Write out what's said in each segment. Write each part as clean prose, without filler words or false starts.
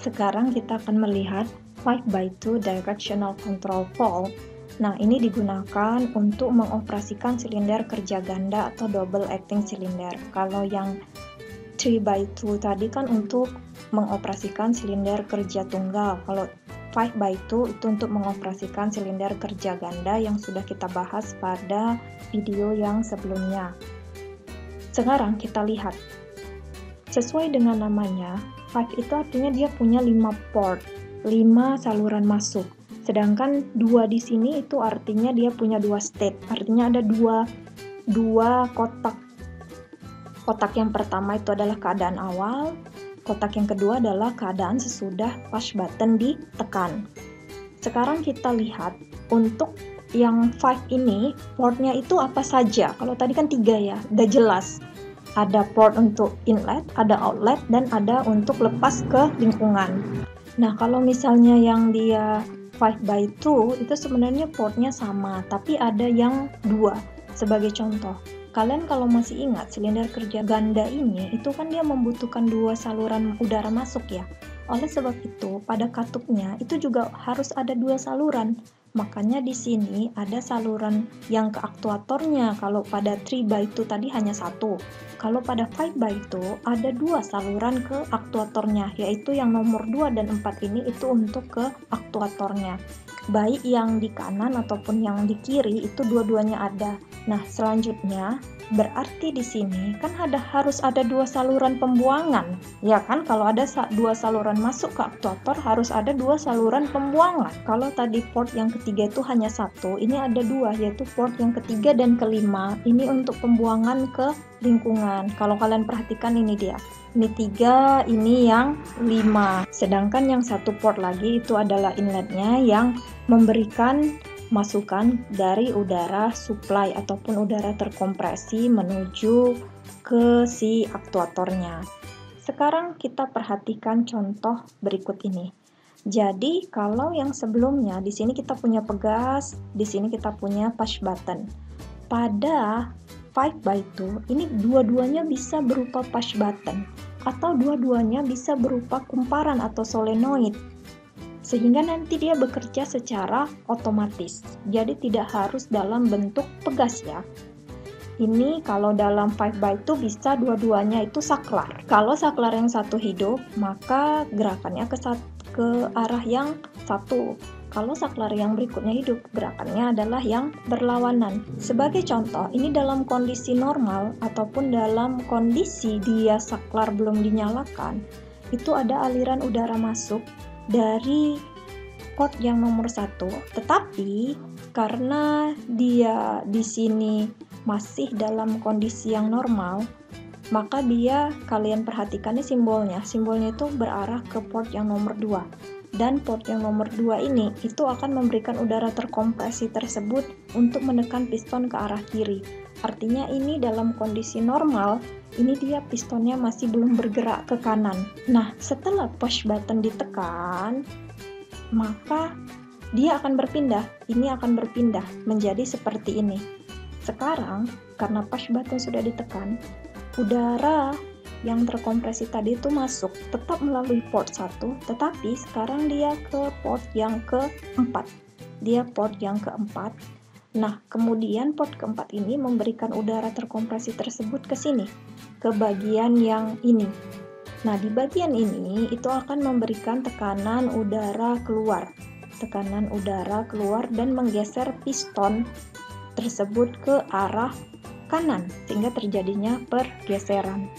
Sekarang kita akan melihat 5x2 directional control valve. Nah, ini digunakan untuk mengoperasikan silinder kerja ganda atau double acting silinder. Kalau yang 3x2 tadi kan untuk mengoperasikan silinder kerja tunggal. Kalau 5x2 itu untuk mengoperasikan silinder kerja ganda yang sudah kita bahas pada video yang sebelumnya. Sekarang kita lihat. Sesuai dengan namanya, 5 itu artinya dia punya 5 port, 5 saluran masuk. Sedangkan 2 di sini itu artinya dia punya 2 state, artinya ada dua kotak. Kotak yang pertama itu adalah keadaan awal, kotak yang kedua adalah keadaan sesudah push button ditekan. Sekarang kita lihat untuk yang 5 ini, portnya itu apa saja. Kalau tadi kan 3 ya, udah jelas. Ada port untuk inlet, ada outlet, dan ada untuk lepas ke lingkungan. Nah, kalau misalnya yang dia 5x2 itu sebenarnya portnya sama, tapi ada yang 2. Sebagai contoh, kalian kalau masih ingat silinder kerja ganda ini, itu kan dia membutuhkan 2 saluran udara masuk ya. Oleh sebab itu, pada katupnya itu juga harus ada 2 saluran. Makanya di sini ada saluran yang ke aktuatornya. Kalau pada 3x2 tadi hanya 1. Kalau pada 5x2 ada 2 saluran ke aktuatornya, yaitu yang nomor 2 dan 4 ini itu untuk ke aktuatornya. Baik yang di kanan ataupun yang di kiri itu dua-duanya ada. Nah, selanjutnya berarti di sini kan harus ada 2 saluran pembuangan. Ya kan, kalau ada 2 saluran masuk ke aktuator harus ada 2 saluran pembuangan. Kalau tadi port yang ketiga itu hanya 1, ini ada 2, yaitu port yang ketiga dan kelima. Ini untuk pembuangan ke lingkungan. Kalau kalian perhatikan ini dia. Ini 3, ini yang 5. Sedangkan yang satu port lagi itu adalah inletnya yang memberikan masukan dari udara supply ataupun udara terkompresi menuju ke si aktuatornya. Sekarang kita perhatikan contoh berikut ini. Jadi kalau yang sebelumnya di sini kita punya pegas, di sini kita punya push button. Pada 5x2 ini dua-duanya bisa berupa push button atau dua-duanya bisa berupa kumparan atau solenoid. Sehingga nanti dia bekerja secara otomatis. Jadi tidak harus dalam bentuk pegas ya. Ini kalau dalam 5x2 bisa dua-duanya itu saklar. Kalau saklar yang satu hidup, maka gerakannya ke arah yang satu. Kalau saklar yang berikutnya hidup, gerakannya adalah yang berlawanan. Sebagai contoh, ini dalam kondisi normal ataupun dalam kondisi dia saklar belum dinyalakan, itu ada aliran udara masuk dari port yang nomor 1, tetapi karena dia di sini masih dalam kondisi yang normal, maka dia, kalian perhatikan nih simbolnya itu berarah ke port yang nomor 2. Dan port yang nomor 2 ini itu akan memberikan udara terkompresi tersebut untuk menekan piston ke arah kiri. Artinya ini dalam kondisi normal, ini dia pistonnya masih belum bergerak ke kanan. Nah, setelah push button ditekan, maka dia akan berpindah. Ini akan berpindah menjadi seperti ini. Sekarang, karena push button sudah ditekan, udara yang terkompresi tadi itu masuk tetap melalui port 1, tetapi sekarang dia ke port yang keempat. Dia port yang keempat. Nah, kemudian port keempat ini memberikan udara terkompresi tersebut ke sini, ke bagian yang ini. Nah, di bagian ini itu akan memberikan tekanan udara keluar. Tekanan udara keluar dan menggeser piston tersebut ke arah kanan, sehingga terjadinya pergeseran.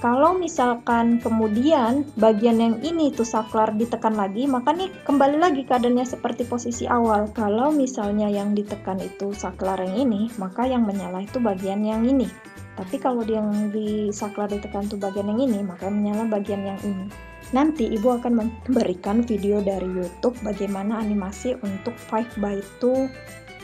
Kalau misalkan kemudian bagian yang ini tuh saklar ditekan lagi, maka nih kembali lagi keadaannya seperti posisi awal. Kalau misalnya yang ditekan itu saklar yang ini, maka yang menyala itu bagian yang ini. Tapi kalau yang di saklar ditekan tuh bagian yang ini, maka yang menyala bagian yang ini. Nanti Ibu akan memberikan video dari YouTube bagaimana animasi untuk 5x2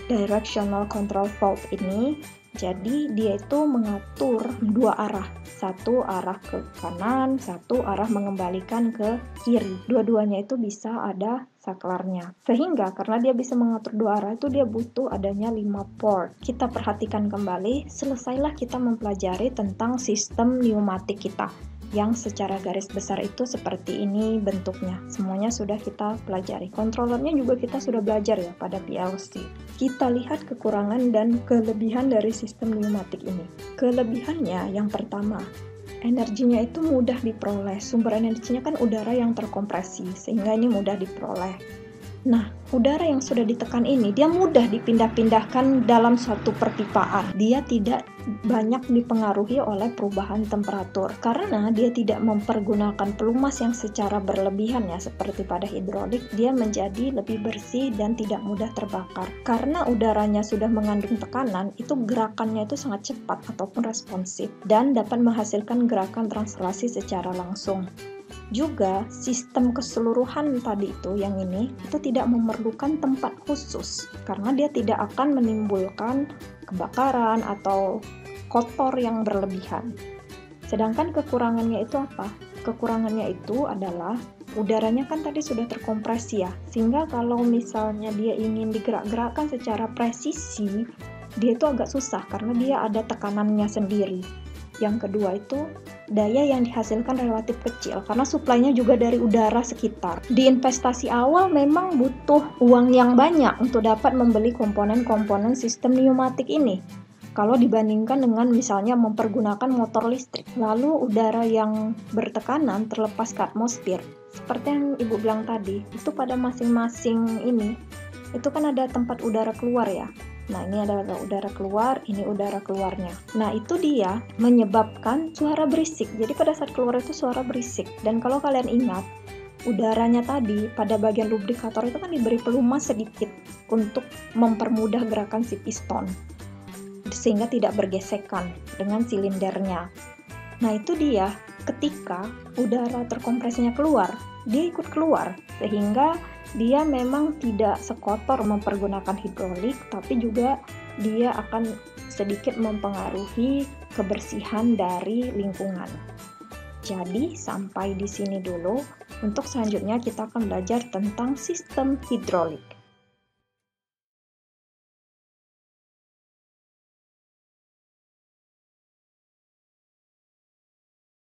directional control valve ini. Jadi dia itu mengatur 2 arah, satu arah ke kanan, satu arah mengembalikan ke kiri. Dua-duanya itu bisa ada saklarnya. Sehingga karena dia bisa mengatur 2 arah itu dia butuh adanya 5 port. Kita perhatikan kembali, selesailah kita mempelajari tentang sistem pneumatik kita. yang secara garis besar itu seperti ini bentuknya. Semuanya sudah kita pelajari. Controllernya juga kita sudah belajar ya pada PLC. Kita lihat kekurangan dan kelebihan dari sistem pneumatik ini. Kelebihannya yang pertama, energinya itu mudah diperoleh. Sumber energinya kan udara yang terkompresi, sehingga ini mudah diperoleh. Nah, udara yang sudah ditekan ini, dia mudah dipindah-pindahkan dalam suatu perpipaan. Dia tidak banyak dipengaruhi oleh perubahan temperatur, karena dia tidak mempergunakan pelumas yang secara berlebihan ya, seperti pada hidrolik, dia menjadi lebih bersih dan tidak mudah terbakar. Karena udaranya sudah mengandung tekanan, itu gerakannya itu sangat cepat ataupun responsif, dan dapat menghasilkan gerakan translasi secara langsung. Juga sistem keseluruhan tadi itu yang ini itu tidak memerlukan tempat khusus karena dia tidak akan menimbulkan kebakaran atau kotor yang berlebihan. Sedangkan kekurangannya itu apa? Kekurangannya itu adalah udaranya kan tadi sudah terkompresi ya, sehingga kalau misalnya dia ingin digerak-gerakkan secara presisi, dia itu agak susah karena dia ada tekanannya sendiri. Yang kedua itu daya yang dihasilkan relatif kecil karena suplainya juga dari udara sekitar. Di investasi awal memang butuh uang yang banyak untuk dapat membeli komponen-komponen sistem pneumatik ini. Kalau dibandingkan dengan misalnya mempergunakan motor listrik, lalu udara yang bertekanan terlepas ke atmosfer. Seperti yang Ibu bilang tadi, itu pada masing-masing ini, itu kan ada tempat udara keluar ya. Nah, ini adalah udara keluar, ini udara keluarnya. Nah, itu dia menyebabkan suara berisik. Jadi pada saat keluar itu suara berisik. Dan kalau kalian ingat, udaranya tadi pada bagian lubrikator itu kan diberi pelumas sedikit untuk mempermudah gerakan si piston, sehingga tidak bergesekan dengan silindernya. Nah, itu dia ketika udara terkompresinya keluar, dia ikut keluar, sehingga dia memang tidak sekotor mempergunakan hidrolik, tapi juga dia akan sedikit mempengaruhi kebersihan dari lingkungan. Jadi sampai di sini dulu. Untuk selanjutnya kita akan belajar tentang sistem hidrolik.